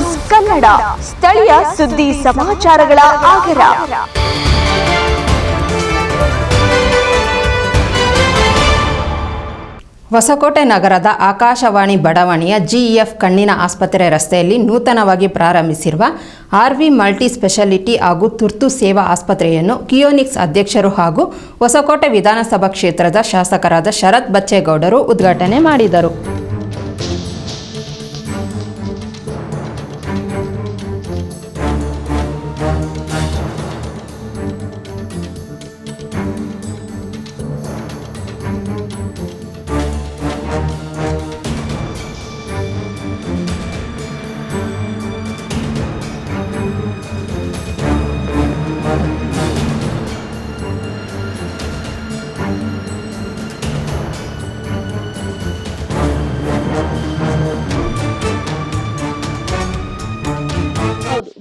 News Kannada, ಸ್ಥಳೀಯ ಸುದ್ದಿ ಸಮಾಚಾರಗಳ ಆಗರ. ಹೊಸಕೋಟೆ ನಗರದ ಆಕಾಶವಾಣಿ ಬಡಾವಣೆಯ ಜಿಇಎಫ್ ಕಣ್ಣಿನ ಆಸ್ಪತ್ರೆ ರಸ್ತೆಯಲ್ಲಿ ನೂತನವಾಗಿ ಪ್ರಾರಂಭಿಸಿರುವ ಆರ್ವಿ ಮಲ್ಟಿ ಸ್ಪೆಷಾಲಿಟಿ ಹಾಗೂ ತುರ್ತು ಸೇವಾ ಆಸ್ಪತ್ರೆಯನ್ನು ಕಿಯೋನಿಕ್ಸ್ ಅಧ್ಯಕ್ಷರು ಹಾಗೂ ಹೊಸಕೋಟೆ ವಿಧಾನಸಭಾ ಕ್ಷೇತ್ರದ ಶಾಸಕರಾದ ಶರತ್ ಬಚ್ಚೇಗೌಡರು ಉದ್ಘಾಟನೆ ಮಾಡಿದರು.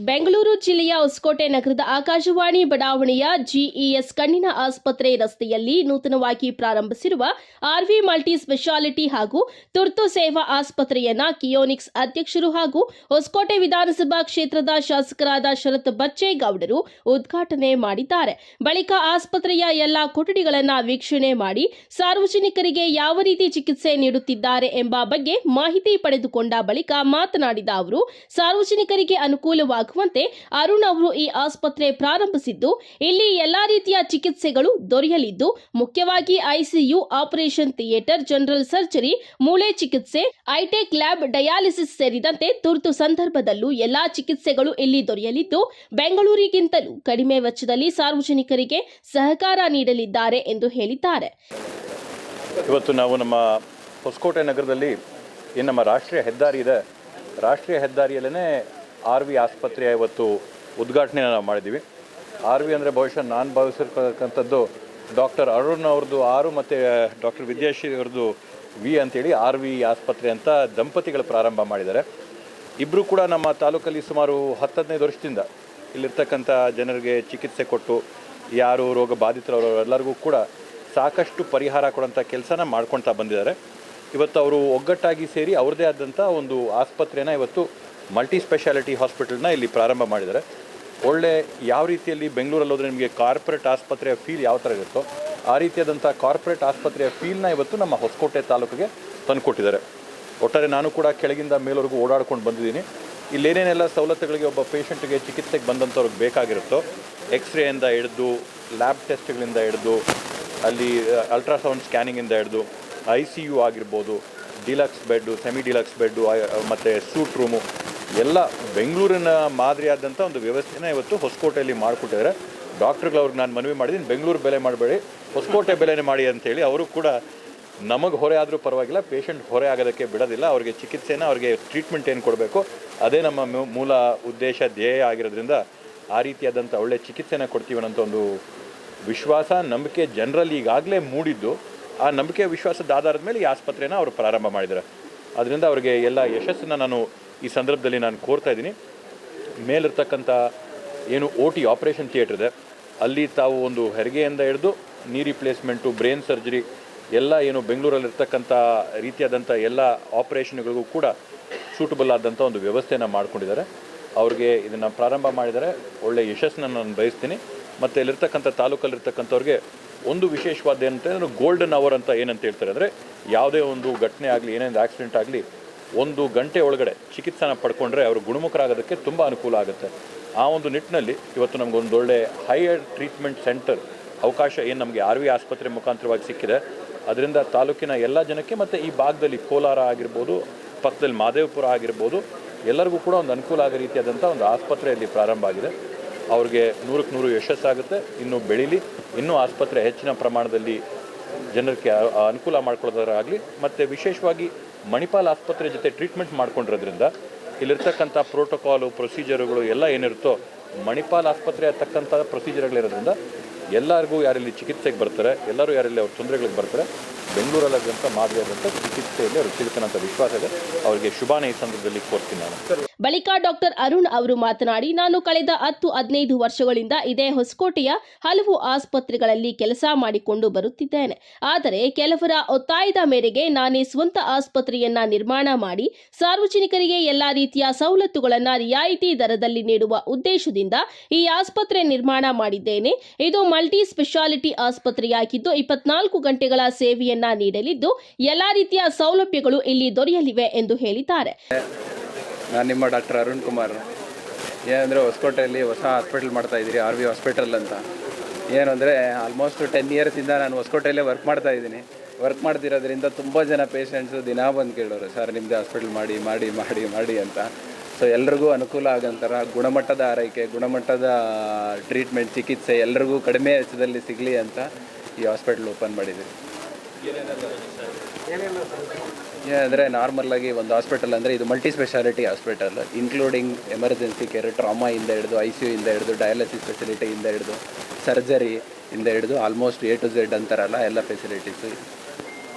ಬೆಂಗಳೂರು ಜಿಲ್ಲೆಯ ಹೊಸಕೋಟೆ ನಗರದ ಆಕಾಶವಾಣಿ ಬಡಾವಣೆಯ ಜಿಇಎಸ್ ಕಣ್ಣಿನ ಆಸ್ಪತ್ರೆ ರಸ್ತೆಯಲ್ಲಿ ನೂತನವಾಗಿ ಪ್ರಾರಂಭಿಸಿರುವ ಆರ್ವಿ ಮಲ್ಟಿ ಸ್ಪೆಷಾಲಿಟಿ ಹಾಗೂ ತುರ್ತು ಸೇವಾ ಆಸ್ಪತ್ರೆಯನ್ನ ಕಿಯೋನಿಕ್ಸ್ ಅಧ್ಯಕ್ಷರು ಹಾಗೂ ಹೊಸಕೋಟೆ ವಿಧಾನಸಭಾ ಕ್ಷೇತ್ರದ ಶಾಸಕರಾದ ಶರತ್ ಬಚ್ಚೇಗೌಡರು ಉದ್ಘಾಟನೆ ಮಾಡಿದ್ದಾರೆ. ಬಳಿಕ ಆಸ್ಪತ್ರೆಯ ಎಲ್ಲಾ ಕೊಠಡಿಗಳನ್ನು ವೀಕ್ಷಣೆ ಮಾಡಿ ಸಾರ್ವಜನಿಕರಿಗೆ ಯಾವ ರೀತಿ ಚಿಕಿತ್ಸೆ ನೀಡುತ್ತಿದ್ದಾರೆ ಎಂಬ ಬಗ್ಗೆ ಮಾಹಿತಿ ಪಡೆದುಕೊಂಡ ಬಳಿಕ ಮಾತನಾಡಿದ ಅವರು, ಸಾರ್ವಜನಿಕರಿಗೆ ಅನುಕೂಲವಾಗುವಂತೆ ಅರುಣ್ ಅವರು ಈ ಆಸ್ಪತ್ರೆ ಪ್ರಾರಂಭಿಸಿದ್ದು, ಇಲ್ಲಿ ಎಲ್ಲಾ ರೀತಿಯ ಚಿಕಿತ್ಸೆಗಳು ದೊರೆಯಲಿದ್ದು, ಮುಖ್ಯವಾಗಿ ICU, operation theatre, general surgery, ಮೂಳೆ ಚಿಕಿತ್ಸೆ, ಐಟೆಕ್ ಲ್ಯಾಬ್, ಡಯಾಲಿಸಿಸ್ ಸೇರಿದಂತೆ ತುರ್ತು ಸಂದರ್ಭದಲ್ಲೂ ಎಲ್ಲಾ ಚಿಕಿತ್ಸೆಗಳು ಇಲ್ಲಿ ದೊರೆಯಲಿದ್ದು, ಬೆಂಗಳೂರಿಗಿಂತಲೂ ಕಡಿಮೆ ವೆಚ್ಚದಲ್ಲಿ ಸಾರ್ವಜನಿಕರಿಗೆ ಸಹಕಾರ ನೀಡಲಿದ್ದಾರೆ ಎಂದು ಹೇಳಿದ್ದಾರೆ. ಇವತ್ತು ನಾವು ನಮ್ಮ ಹೊಸಕೋಟೆ ನಗರದಲ್ಲಿ ಏನು ನಮ್ಮ ರಾಷ್ಟ್ರೀಯ ಹೆದ್ದಾರಿ ಇದೆ, ರಾಷ್ಟ್ರೀಯ ಹೆದ್ದಾರಿಯಲ್ಲೇ ಆರ್ವಿ ಆಸ್ಪತ್ರೆಯ ಇವತ್ತು ಉದ್ಘಾಟನೆ ನಾವು ಮಾಡಿದ್ದೀವಿ. ಆರ್ವಿ ಅಂದರೆ ಬಹುಶಃ ನಾನು ಭಾವಿಸಿರ್ತಕ್ಕಂಥದ್ದು ಡಾಕ್ಟರ್ ಅರುಣ್ ಅವ್ರದ್ದು ಆರು ಮತ್ತು ಡಾಕ್ಟರ್ ವಿದ್ಯಾಶ್ರೀ ಅವ್ರದ್ದು ವಿ ಅಂತೇಳಿ ಆರ್ವಿ ಆಸ್ಪತ್ರೆ ಅಂತ ದಂಪತಿಗಳು ಪ್ರಾರಂಭ ಮಾಡಿದ್ದಾರೆ. ಇಬ್ಬರು ಕೂಡ ನಮ್ಮ ತಾಲೂಕಲ್ಲಿ ಸುಮಾರು 10-15 ವರ್ಷದಿಂದ ಇಲ್ಲಿರ್ತಕ್ಕಂಥ ಜನರಿಗೆ ಚಿಕಿತ್ಸೆ ಕೊಟ್ಟು ಯಾರು ರೋಗ ಬಾಧಿತರವರು ಎಲ್ಲರಿಗೂ ಕೂಡ ಸಾಕಷ್ಟು ಪರಿಹಾರ ಕೊಡೋಂಥ ಕೆಲಸನ ಮಾಡ್ಕೊಳ್ತಾ ಬಂದಿದ್ದಾರೆ. ಇವತ್ತು ಅವರು ಒಗ್ಗಟ್ಟಾಗಿ ಸೇರಿ ಅವ್ರದ್ದೇ ಆದಂಥ ಒಂದು ಆಸ್ಪತ್ರೆನ ಇವತ್ತು ಮಲ್ಟಿ ಸ್ಪೆಷಾಲಿಟಿ ಹಾಸ್ಪಿಟಲ್ನ ಇಲ್ಲಿ ಪ್ರಾರಂಭ ಮಾಡಿದ್ದಾರೆ. ಒಳ್ಳೆ ಯಾವ ರೀತಿಯಲ್ಲಿ ಬೆಂಗಳೂರಲ್ಲಿ ಹೋದರೆ ನಿಮಗೆ ಕಾರ್ಪೊರೇಟ್ ಆಸ್ಪತ್ರೆಯ ಫೀಲ್ ಯಾವ ಥರ ಇರುತ್ತೋ ಆ ರೀತಿಯಾದಂಥ ಕಾರ್ಪೊರೇಟ್ ಆಸ್ಪತ್ರೆಯ ಫೀಲ್ನ ಇವತ್ತು ನಮ್ಮ ಹೊಸಕೋಟೆ ತಾಲೂಕಿಗೆ ತಂದುಕೊಟ್ಟಿದ್ದಾರೆ. ಒಟ್ಟಾರೆ ನಾನು ಕೂಡ ಕೆಳಗಿಂದ ಮೇಲವರೆಗೂ ಓಡಾಡ್ಕೊಂಡು ಬಂದಿದ್ದೀನಿ. ಇಲ್ಲೇನೇನೆಲ್ಲ ಸವಲತ್ತುಗಳಿಗೆ ಒಬ್ಬ ಪೇಷಂಟ್ಗೆ ಚಿಕಿತ್ಸೆಗೆ ಬಂದಂಥವ್ರಿಗೆ ಬೇಕಾಗಿರುತ್ತೋ, ಎಕ್ಸ್ರೇಯಿಂದ ಹಿಡಿದು ಲ್ಯಾಬ್ ಟೆಸ್ಟ್ಗಳಿಂದ ಹಿಡಿದು ಅಲ್ಲಿ ಅಲ್ಟ್ರಾಸೌಂಡ್ ಸ್ಕ್ಯಾನಿಂಗಿಂದ ಹಿಡಿದು ICU ಆಗಿರ್ಬೋದು, deluxe bed, semi deluxe bed ಮತ್ತು ಸೂಟ್ ರೂಮು ಎಲ್ಲ ಬೆಂಗಳೂರಿನ ಮಾದರಿಯಾದಂಥ ಒಂದು ವ್ಯವಸ್ಥೆನ ಇವತ್ತು ಹೊಸಕೋಟೆಯಲ್ಲಿ ಮಾಡಿಕೊಟ್ಟಿದ್ದಾರೆ. ಡಾಕ್ಟ್ರುಗಳು ಅವ್ರಿಗೆ ನಾನು ಮನವಿ ಮಾಡಿದ್ದೀನಿ, ಬೆಂಗಳೂರು ಬೆಲೆ ಮಾಡಬೇಡಿ, ಹೊಸಕೋಟೆ ಬೆಲೆನೇ ಮಾಡಿ ಅಂತೇಳಿ. ಅವರು ಕೂಡ ನಮಗೆ ಹೊರೆ ಆದರೂ ಪರವಾಗಿಲ್ಲ, ಪೇಷಂಟ್ ಹೊರೆ ಆಗೋದಕ್ಕೆ ಬಿಡೋದಿಲ್ಲ. ಅವ್ರಿಗೆ ಚಿಕಿತ್ಸೆನ, ಅವ್ರಿಗೆ ಟ್ರೀಟ್ಮೆಂಟ್ ಏನು ಕೊಡಬೇಕು ಅದೇ ನಮ್ಮ ಮೂಲ ಉದ್ದೇಶ, ಧ್ಯೇಯ ಆಗಿರೋದ್ರಿಂದ ಆ ರೀತಿಯಾದಂಥ ಒಳ್ಳೆ ಚಿಕಿತ್ಸೆನ ಕೊಡ್ತೀವಿ ಅನ್ನೋಂಥ ಒಂದು ವಿಶ್ವಾಸ, ನಂಬಿಕೆ ಜನರಲ್ಲಿ ಈಗಾಗಲೇ ಮೂಡಿದ್ದು, ಆ ನಂಬಿಕೆ ವಿಶ್ವಾಸದ ಆಧಾರದ ಮೇಲೆ ಈ ಆಸ್ಪತ್ರೆನ ಅವರು ಪ್ರಾರಂಭ ಮಾಡಿದ್ದಾರೆ. ಅದರಿಂದ ಅವರಿಗೆ ಎಲ್ಲ ಯಶಸ್ಸನ್ನು ನಾನು ಈ ಸಂದರ್ಭದಲ್ಲಿ ನಾನು ಕೋರ್ತಾ ಇದ್ದೀನಿ. ಮೇಲಿರ್ತಕ್ಕಂಥ ಏನು OT ಆಪರೇಷನ್ ಥಿಯೇಟರ್ ಇದೆ, ಅಲ್ಲಿ ತಾವು ಒಂದು ಹೆರಿಗೆಯಿಂದ ಹಿಡಿದು ನೀ ರಿಪ್ಲೇಸ್ಮೆಂಟು, ಬ್ರೈನ್ ಸರ್ಜರಿ ಎಲ್ಲ ಏನು ಬೆಂಗಳೂರಲ್ಲಿರ್ತಕ್ಕಂಥ ರೀತಿಯಾದಂಥ ಎಲ್ಲ ಆಪರೇಷನ್ಗಳಿಗೂ ಕೂಡ ಸೂಟಬಲ್ ಆದಂಥ ಒಂದು ವ್ಯವಸ್ಥೆಯನ್ನು ಮಾಡ್ಕೊಂಡಿದ್ದಾರೆ. ಅವ್ರಿಗೆ ಇದನ್ನು ಪ್ರಾರಂಭ ಮಾಡಿದ್ದಾರೆ. ಒಳ್ಳೆಯ ಯಶಸ್ಸನ್ನು ನಾನು ಬಯಸ್ತೀನಿ. ಮತ್ತು ಇಲ್ಲಿರ್ತಕ್ಕಂಥ ತಾಲೂಕಲ್ಲಿರ್ತಕ್ಕಂಥವ್ರಿಗೆ ಒಂದು ವಿಶೇಷವಾದ ಏನಂತಂದರೆ ಗೋಲ್ಡನ್ ಅವರ್ ಅಂತ ಏನಂತ ಹೇಳ್ತಾರೆ ಅಂದರೆ, ಯಾವುದೇ ಒಂದು ಘಟನೆ ಆಗಲಿ, ಏನೇನು ಆಕ್ಸಿಡೆಂಟ್ ಆಗಲಿ 1 ಗಂಟೆ ಒಳಗಡೆ ಚಿಕಿತ್ಸೆನ ಪಡ್ಕೊಂಡ್ರೆ ಅವರು ಗುಣಮುಖರಾಗೋದಕ್ಕೆ ತುಂಬ ಅನುಕೂಲ ಆಗುತ್ತೆ. ಆ ಒಂದು ನಿಟ್ಟಿನಲ್ಲಿ ಇವತ್ತು ನಮಗೊಂದು ಒಳ್ಳೆ ಹೈಯರ್ ಟ್ರೀಟ್ಮೆಂಟ್ ಸೆಂಟರ್ ಅವಕಾಶ ಏನು ನಮಗೆ ಆರ್ವಿ ಆಸ್ಪತ್ರೆ ಮುಖಾಂತರವಾಗಿ ಸಿಕ್ಕಿದೆ. ಅದರಿಂದ ತಾಲೂಕಿನ ಎಲ್ಲ ಜನಕ್ಕೆ ಮತ್ತು ಈ ಭಾಗದಲ್ಲಿ ಕೋಲಾರ ಆಗಿರ್ಬೋದು, ಪಕ್ಕದಲ್ಲಿ ಮಾದೇವಪುರ ಆಗಿರ್ಬೋದು, ಎಲ್ಲರಿಗೂ ಕೂಡ ಒಂದು ಅನುಕೂಲ ಆಗೋ ರೀತಿಯಾದಂಥ ಒಂದು ಆಸ್ಪತ್ರೆಯಲ್ಲಿ ಪ್ರಾರಂಭ ಆಗಿದೆ. ಅವ್ರಿಗೆ 100ಕ್ಕೆ 100 ಯಶಸ್ಸಾಗುತ್ತೆ. ಇನ್ನೂ ಬೆಳೀಲಿ, ಇನ್ನೂ ಆಸ್ಪತ್ರೆ ಹೆಚ್ಚಿನ ಪ್ರಮಾಣದಲ್ಲಿ ಜನರಿಗೆ ಅನುಕೂಲ ಮಾಡ್ಕೊಳ್ಳೋದಾಗಲಿ. ಮತ್ತು ವಿಶೇಷವಾಗಿ ಮಣಿಪಾಲ್ ಆಸ್ಪತ್ರೆ ಜೊತೆ ಟ್ರೀಟ್ಮೆಂಟ್ ಮಾಡ್ಕೊಂಡಿರೋದ್ರಿಂದ ಇಲ್ಲಿರ್ತಕ್ಕಂಥ ಪ್ರೋಟೋಕಾಲು, ಪ್ರೊಸೀಜರ್ಗಳು ಎಲ್ಲ ಏನಿರುತ್ತೋ ಮಣಿಪಾಲ್ ಆಸ್ಪತ್ರೆ ತಕ್ಕಂಥ ಪ್ರೊಸೀಜರ್ಗಳಿರೋದ್ರಿಂದ ಎಲ್ಲರಿಗೂ ಯಾರಲ್ಲಿ ಚಿಕಿತ್ಸೆಗೆ ಬರ್ತಾರೆ, ಎಲ್ಲರೂ ಯಾರಲ್ಲಿ ಅವ್ರ ತೊಂದರೆಗಳಿಗೆ ಬರ್ತಾರೆ ಬೆಂಗಳೂರಲ್ಲಾದಂಥ ಮಾದರಿಯಾದಂಥ ಚಿಕಿತ್ಸೆಯಲ್ಲಿ ಅವರು ಸಿಗುತ್ತಾನಂತ ವಿಶ್ವಾಸ ಇದೆ. ಅವರಿಗೆ ಶುಭಾನ ಈ ಸಂದರ್ಭದಲ್ಲಿ ಕೋರ್ತೀನಿ ನಾನು. ಬಳಿಕ ಡಾಕ್ಟರ್ ಅರುಣ್ ಅವರು ಮಾತನಾಡಿ, ನಾನು ಕಳೆದ 10-15 ವರ್ಷಗಳಿಂದ ಇದೇ ಹೊಸಕೋಟೆಯ ಹಲವು ಆಸ್ಪತ್ರೆಗಳಲ್ಲಿ ಕೆಲಸ ಮಾಡಿಕೊಂಡು ಬರುತ್ತಿದ್ದೇನೆ. ಆದರೆ ಕೆಲವರ ಒತ್ತಾಯದ ಮೇರೆಗೆ ನಾನೇ ಸ್ವಂತ ಆಸ್ಪತ್ರೆಯನ್ನ ನಿರ್ಮಾಣ ಮಾಡಿ ಸಾರ್ವಜನಿಕರಿಗೆ ಎಲ್ಲಾ ರೀತಿಯ ಸವಲತ್ತುಗಳನ್ನು ರಿಯಾಯಿತಿ ದರದಲ್ಲಿ ನೀಡುವ ಉದ್ದೇಶದಿಂದ ಈ ಆಸ್ಪತ್ರೆ ನಿರ್ಮಾಣ ಮಾಡಿದ್ದೇನೆ. ಇದು ಮಲ್ಟಿ ಸ್ಪೆಷಾಲಿಟಿ ಆಸ್ಪತ್ರೆಯಾಗಿದ್ದು 24 ಗಂಟೆಗಳ ಸೇವೆಯನ್ನ ನೀಡಲಿದ್ದು ಎಲ್ಲಾ ರೀತಿಯ ಸೌಲಭ್ಯಗಳು ಇಲ್ಲಿ ದೊರೆಯಲಿವೆ ಎಂದು ಹೇಳಿದ್ದಾರೆ. ನಾನು ನಿಮ್ಮ ಡಾಕ್ಟರ್ ಅರುಣ್ ಕುಮಾರ್. ಏನಂದರೆ ಹೊಸಕೋಟೆಯಲ್ಲಿ ಹೊಸ ಹಾಸ್ಪಿಟಲ್ ಮಾಡ್ತಾಯಿದ್ದೀರಿ, RV ಹಾಸ್ಪಿಟಲ್ ಅಂತ. ಏನು ಅಂದರೆ ಆಲ್ಮೋಸ್ಟ್ 10 ಇಯರ್ಸಿಂದ ನಾನು ಹೊಸಕೋಟೆಯಲ್ಲೇ ವರ್ಕ್ ಮಾಡ್ತಾಯಿದ್ದೀನಿ. ವರ್ಕ್ ಮಾಡ್ತಿರೋದ್ರಿಂದ ತುಂಬ ಜನ ಪೇಷಂಟ್ಸು ದಿನ ಬಂದು ಕೇಳೋರು, ಸರ್ ನಿಮ್ಮದೇ ಹಾಸ್ಪಿಟಲ್ ಮಾಡಿ ಮಾಡಿ ಮಾಡಿ ಮಾಡಿ ಅಂತ. ಸೊ ಎಲ್ರಿಗೂ ಅನುಕೂಲ ಆಗೋಂಥರ ಗುಣಮಟ್ಟದ ಆರೈಕೆ, ಗುಣಮಟ್ಟದ ಟ್ರೀಟ್ಮೆಂಟ್, ಚಿಕಿತ್ಸೆ ಎಲ್ರಿಗೂ ಕಡಿಮೆ ವೆಚ್ಚದಲ್ಲಿ ಸಿಗಲಿ ಅಂತ ಈ ಹಾಸ್ಪಿಟಲ್ ಓಪನ್ ಮಾಡಿದ್ದೀವಿ. ಏನಂದರೆ ನಾರ್ಮಲಾಗಿ ಒಂದು ಹಾಸ್ಪಿಟಲ್ ಅಂದರೆ ಇದು multi speciality hospital, including emergency care, ಟ್ರಾಮಾಯಿಂದ ಹಿಡಿದು ICU ಇಂದ ಹಿಡಿದು ಡಯಾಲಿಸಿಸ್ ಫೆಸಿಲಿಟಿಯಿಂದ ಹಿಡಿದು ಸರ್ಜರಿ ಇಂದ ಹಿಡಿದು ಆಲ್ಮೋಸ್ಟ್ A to Z ಅಂತಾರಲ್ಲ ಎಲ್ಲ ಫೆಸಿಲಿಟೀಸು.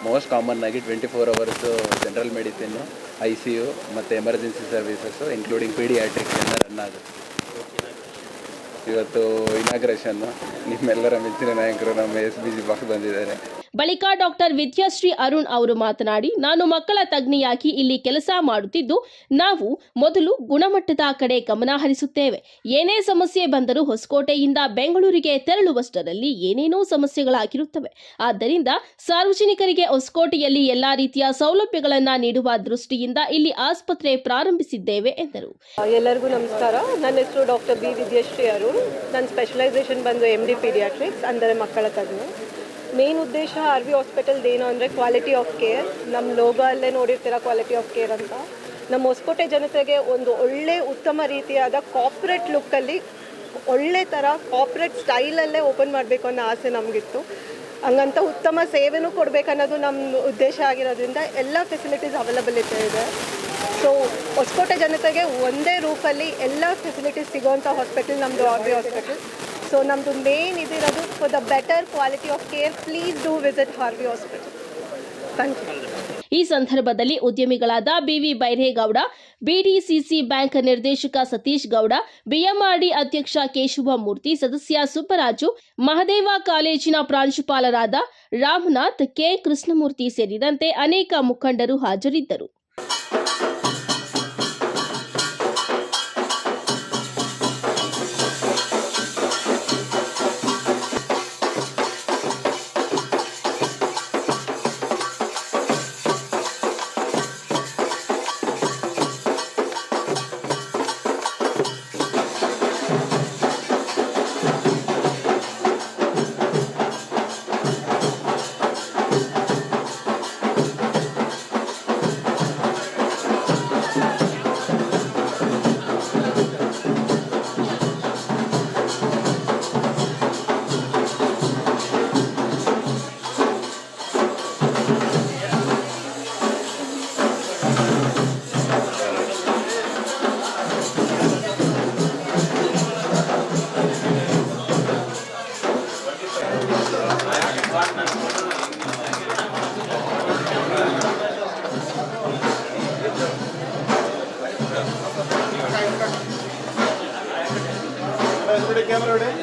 ಮೋಸ್ಟ್ ಕಾಮನ್ ಆಗಿ 24 ಅವರ್ಸು ಜನರಲ್ ಮೆಡಿಸಿನ್ನು, ICU ಮತ್ತು ಎಮರ್ಜೆನ್ಸಿ ಸರ್ವಿಸಸ್ಸು ಇನ್ಕ್ಲೂಡಿಂಗ್ ಪೀಡಿಯಾಟ್ರಿಕ್ಸ್ ಎಲ್ಲ ರನ್ ಆಗುತ್ತೆ. ಇವತ್ತು ಇನಾಗ್ರೇಷನ್ನು ನಿಮ್ಮೆಲ್ಲರ ಮೆಚ್ಚಿನ ನಾಯಕರು ನಮ್ಮ SBC ಬಾಸ್ ಬಂದಿದ್ದಾರೆ. ಬಳಿಕ ಡಾಕ್ಟರ್ ವಿದ್ಯಾಶ್ರೀ ಅರುಣ್ ಅವರು ಮಾತನಾಡಿ, ನಾನು ಮಕ್ಕಳ ತಜ್ಞೆಯಾಗಿ ಇಲ್ಲಿ ಕೆಲಸ ಮಾಡುತ್ತಿದ್ದು ನಾವು ಮೊದಲು ಗುಣಮಟ್ಟದ ಕಡೆ ಗಮನ ಹರಿಸುತ್ತೇವೆ. ಏನೇ ಸಮಸ್ಯೆ ಬಂದರೂ ಹೊಸಕೋಟೆಯಿಂದ ಬೆಂಗಳೂರಿಗೆ ತೆರಳುವಷ್ಟರಲ್ಲಿ ಏನೇನೋ ಸಮಸ್ಯೆಗಳಾಗಿರುತ್ತವೆ. ಆದ್ದರಿಂದ ಸಾರ್ವಜನಿಕರಿಗೆ ಹೊಸಕೋಟೆಯಲ್ಲಿ ಎಲ್ಲಾ ರೀತಿಯ ಸೌಲಭ್ಯಗಳನ್ನು ನೀಡುವ ದೃಷ್ಟಿಯಿಂದ ಇಲ್ಲಿ ಆಸ್ಪತ್ರೆ ಪ್ರಾರಂಭಿಸಿದ್ದೇವೆ ಎಂದರು. ಎಲ್ಲರಿಗೂ ನಮಸ್ಕಾರ. ನನ್ನ ಹೆಸರು ಡಾಕ್ಟರ್ ಬಿ ವಿದ್ಯಾಶ್ರೀ ಅರುಣ್. ನನ್ನ ಸ್ಪೆಷಲೈಸೇಷನ್ ಬಂದು MD ಪೀಡಿಯಾಟ್ರಿಕ್ಸ್ ಅಂದರೆ ಮಕ್ಕಳ ತಜ್ಞೆ. ಮೇನ್ ಉದ್ದೇಶ RV ಹಾಸ್ಪಿಟಲ್ದು ಏನು ಅಂದರೆ ಕ್ವಾಲಿಟಿ ಆಫ್ ಕೇರ್. ನಮ್ಮ ಲೋಗೋ ಅಲ್ಲೇ ನೋಡಿರ್ತೀರ ಕ್ವಾಲಿಟಿ ಆಫ್ ಕೇರ್ ಅಂತ. ನಮ್ಮ ಹೊಸಕೋಟೆ ಜನತೆಗೆ ಒಂದು ಒಳ್ಳೆ ಉತ್ತಮ ರೀತಿಯಾದ ಕಾರ್ಪೊರೇಟ್ ಲುಕ್ಕಲ್ಲಿ ಒಳ್ಳೆ ಥರ ಕಾರ್ಪೊರೇಟ್ ಸ್ಟೈಲಲ್ಲೇ ಓಪನ್ ಮಾಡಬೇಕು ಅನ್ನೋ ಆಸೆ ನಮಗಿತ್ತು. ಹಂಗಂತ ಉತ್ತಮ ಸೇವೆನೂ ಕೊಡಬೇಕನ್ನೋದು ನಮ್ಮ ಉದ್ದೇಶ ಆಗಿರೋದ್ರಿಂದ ಎಲ್ಲ ಫೆಸಿಲಿಟೀಸ್ ಅವೈಲಬಿಲಿಟಿ ಇದೆ. ಸೊ ಹೊಸಕೋಟೆ ಜನತೆಗೆ ಒಂದೇ ರೂಫಲ್ಲಿ ಎಲ್ಲ ಫೆಸಿಲಿಟೀಸ್ ಸಿಗೋವಂಥ ಹಾಸ್ಪಿಟಲ್ ನಮ್ಮದು RV ಹಾಸ್ಪಿಟಲ್. ಸೊ ನಮ್ಮದು ಮೇನ್ ಇದಿರೋದು for the better quality of care, please do visit RV hospital. Thank you. ಈ ಸಂದರ್ಭದಲ್ಲಿ ಉದ್ಯಮಿಗಳಾದ BV ಬೈರೇಗೌಡ, BDCC ಬ್ಯಾಂಕ್ ನಿರ್ದೇಶಕ ಸತೀಶ್ ಗೌಡ, BMRD ಅಧ್ಯಕ್ಷ ಕೇಶವಮೂರ್ತಿ, ಸದಸ್ಯ ಸುಬ್ಬರಾಜು, ಮಹದೇವ ಕಾಲೇಜಿನ ಪ್ರಾಂಶುಪಾಲರಾದ ರಾಮನಾಥ್, K ಕೃಷ್ಣಮೂರ್ತಿ ಸೇರಿದಂತೆ ಅನೇಕ ಮುಖಂಡರು ಹಾಜರಿದ್ದರು. Camera ready?